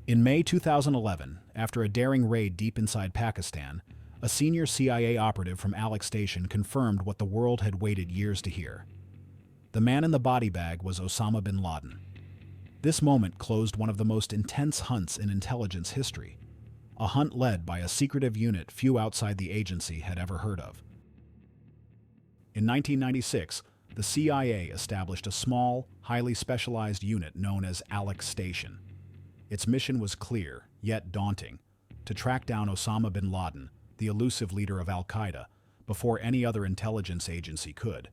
In May 2011, after a daring raid deep inside Pakistan, a senior CIA operative from Alec Station confirmed what the world had waited years to hear. The man in the body bag was Osama bin Laden. This moment closed one of the most intense hunts in intelligence history, a hunt led by a secretive unit few outside the agency had ever heard of. In 1996, the CIA established a small, highly specialized unit known as Alec Station. Its mission was clear, yet daunting: to track down Osama bin Laden, the elusive leader of Al-Qaeda, before any other intelligence agency could.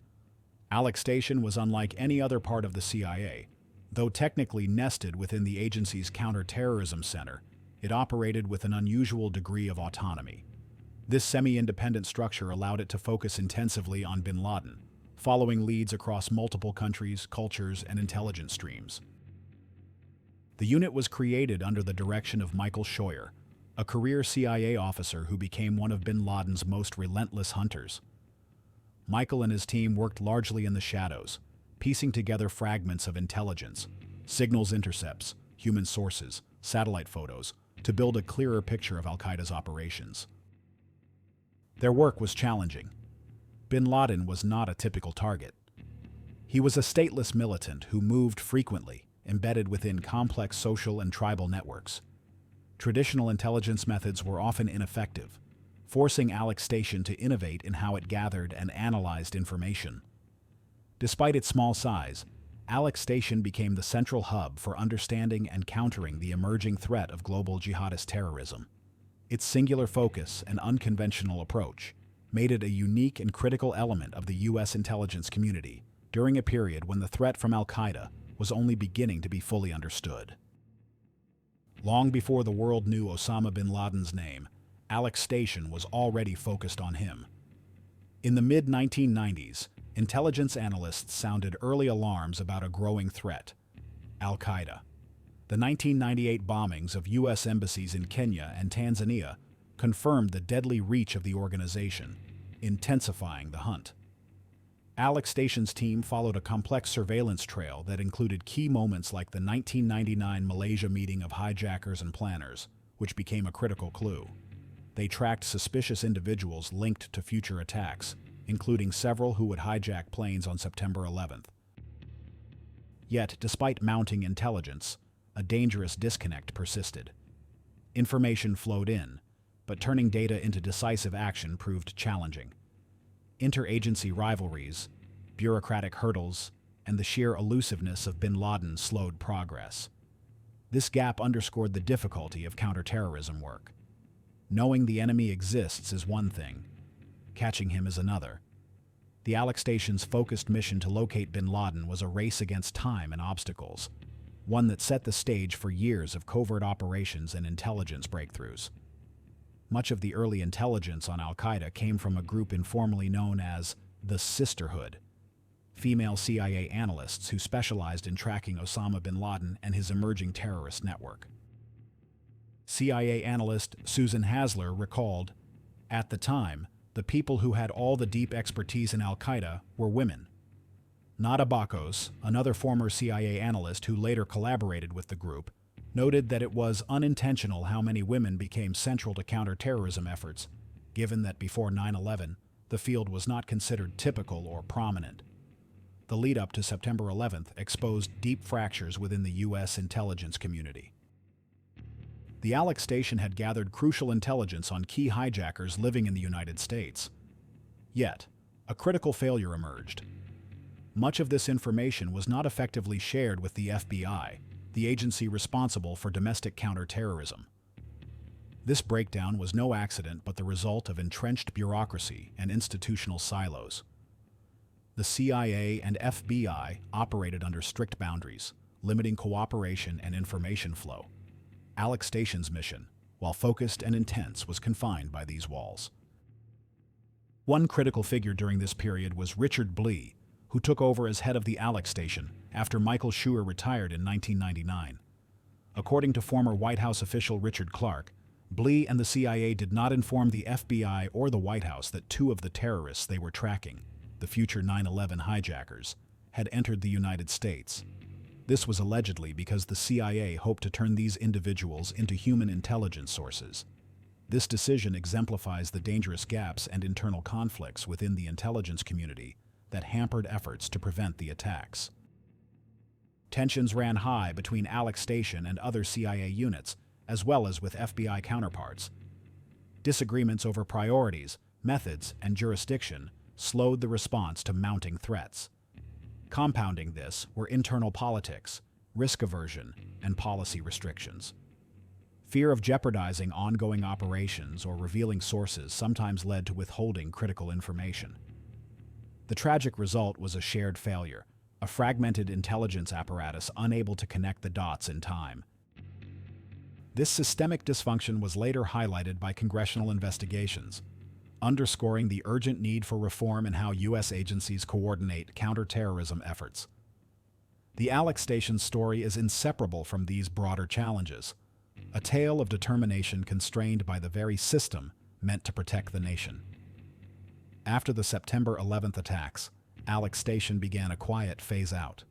Alec Station was unlike any other part of the CIA. Though technically nested within the agency's counterterrorism center, it operated with an unusual degree of autonomy. This semi-independent structure allowed it to focus intensively on bin Laden, following leads across multiple countries, cultures, and intelligence streams. The unit was created under the direction of Michael Scheuer, a career CIA officer who became one of bin Laden's most relentless hunters. Michael and his team worked largely in the shadows, piecing together fragments of intelligence, signals intercepts, human sources, satellite photos, to build a clearer picture of Al-Qaeda's operations. Their work was challenging. Bin Laden was not a typical target. He was a stateless militant who moved frequently, embedded within complex social and tribal networks. Traditional intelligence methods were often ineffective, forcing Alec Station to innovate in how it gathered and analyzed information. Despite its small size, Alec Station became the central hub for understanding and countering the emerging threat of global jihadist terrorism. Its singular focus and unconventional approach made it a unique and critical element of the U.S. intelligence community during a period when the threat from Al-Qaeda was only beginning to be fully understood. Long before the world knew Osama bin Laden's name, Alec Station was already focused on him. In the mid-1990s, intelligence analysts sounded early alarms about a growing threat: Al-Qaeda. The 1998 bombings of U.S. embassies in Kenya and Tanzania confirmed the deadly reach of the organization, intensifying the hunt. Alec Station's team followed a complex surveillance trail that included key moments like the 1999 Malaysia meeting of hijackers and planners, which became a critical clue. They tracked suspicious individuals linked to future attacks, including several who would hijack planes on September 11th. Yet, despite mounting intelligence, a dangerous disconnect persisted. Information flowed in, but turning data into decisive action proved challenging. Interagency rivalries, bureaucratic hurdles, and the sheer elusiveness of bin Laden slowed progress. This gap underscored the difficulty of counterterrorism work. Knowing the enemy exists is one thing, catching him is another. The Alec Station's focused mission to locate bin Laden was a race against time and obstacles, one that set the stage for years of covert operations and intelligence breakthroughs. Much of the early intelligence on Al-Qaeda came from a group informally known as the Sisterhood, female CIA analysts who specialized in tracking Osama bin Laden and his emerging terrorist network. CIA analyst Susan Hasler recalled, "At the time, the people who had all the deep expertise in Al-Qaeda were women." Nada Bakos, another former CIA analyst who later collaborated with the group, noted that it was unintentional how many women became central to counterterrorism efforts, given that before 9/11, the field was not considered typical or prominent. The lead-up to September 11th exposed deep fractures within the U.S. intelligence community. The Alec Station had gathered crucial intelligence on key hijackers living in the United States. Yet, a critical failure emerged. Much of this information was not effectively shared with the FBI, the agency responsible for domestic counterterrorism. This breakdown was no accident but the result of entrenched bureaucracy and institutional silos. The CIA and FBI operated under strict boundaries, limiting cooperation and information flow. Alec Station's mission, while focused and intense, was confined by these walls. One critical figure during this period was Richard Blee, who took over as head of the Alec Station after Michael Scheuer retired in 1999. According to former White House official Richard Clarke, Blee and the CIA did not inform the FBI or the White House that two of the terrorists they were tracking, the future 9/11 hijackers, had entered the United States. This was allegedly because the CIA hoped to turn these individuals into human intelligence sources. This decision exemplifies the dangerous gaps and internal conflicts within the intelligence community that hampered efforts to prevent the attacks. Tensions ran high between Alec Station and other CIA units, as well as with FBI counterparts. Disagreements over priorities, methods, and jurisdiction slowed the response to mounting threats. Compounding this were internal politics, risk aversion, and policy restrictions. Fear of jeopardizing ongoing operations or revealing sources sometimes led to withholding critical information. The tragic result was a shared failure, a fragmented intelligence apparatus unable to connect the dots in time. This systemic dysfunction was later highlighted by congressional investigations, underscoring the urgent need for reform in how U.S. agencies coordinate counterterrorism efforts. The Alec Station story is inseparable from these broader challenges, a tale of determination constrained by the very system meant to protect the nation. After the September 11th attacks, Alec Station began a quiet phase-out.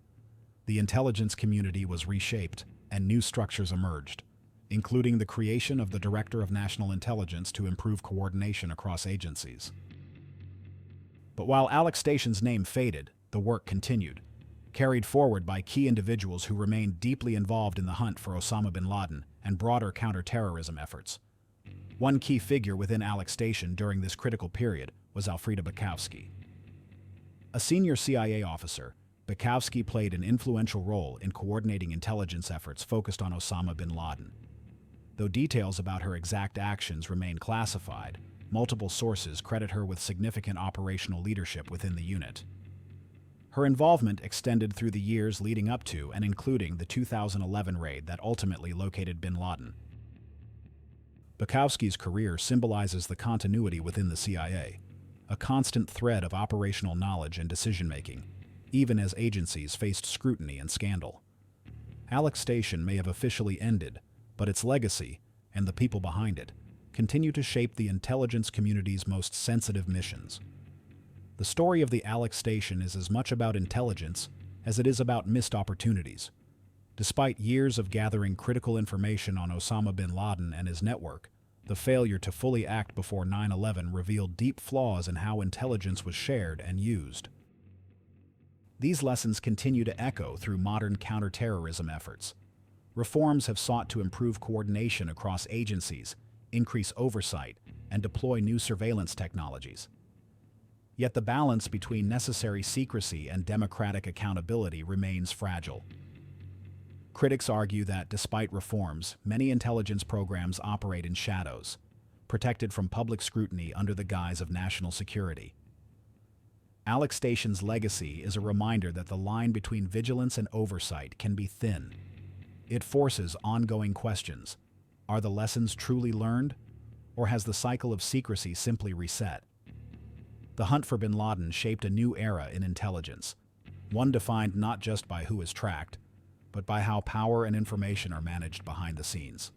The intelligence community was reshaped, and new structures emerged, including the creation of the Director of National Intelligence to improve coordination across agencies. But while Alec Station's name faded, the work continued, carried forward by key individuals who remained deeply involved in the hunt for Osama bin Laden and broader counterterrorism efforts. One key figure within Alec Station during this critical period was Alfreda Bukowski. A senior CIA officer, Bukowski played an influential role in coordinating intelligence efforts focused on Osama bin Laden. Though details about her exact actions remain classified, multiple sources credit her with significant operational leadership within the unit. Her involvement extended through the years leading up to and including the 2011 raid that ultimately located bin Laden. Bukowski's career symbolizes the continuity within the CIA, a constant thread of operational knowledge and decision-making, even as agencies faced scrutiny and scandal. Alec Station may have officially ended, but its legacy, and the people behind it, continue to shape the intelligence community's most sensitive missions. The story of the Alec Station is as much about intelligence as it is about missed opportunities. Despite years of gathering critical information on Osama bin Laden and his network, the failure to fully act before 9/11 revealed deep flaws in how intelligence was shared and used. These lessons continue to echo through modern counterterrorism efforts. Reforms have sought to improve coordination across agencies, increase oversight, and deploy new surveillance technologies. Yet the balance between necessary secrecy and democratic accountability remains fragile. Critics argue that, despite reforms, many intelligence programs operate in shadows, protected from public scrutiny under the guise of national security. Alec Station's legacy is a reminder that the line between vigilance and oversight can be thin. It forces ongoing questions. Are the lessons truly learned, or has the cycle of secrecy simply reset? The hunt for bin Laden shaped a new era in intelligence, one defined not just by who is tracked, but by how power and information are managed behind the scenes.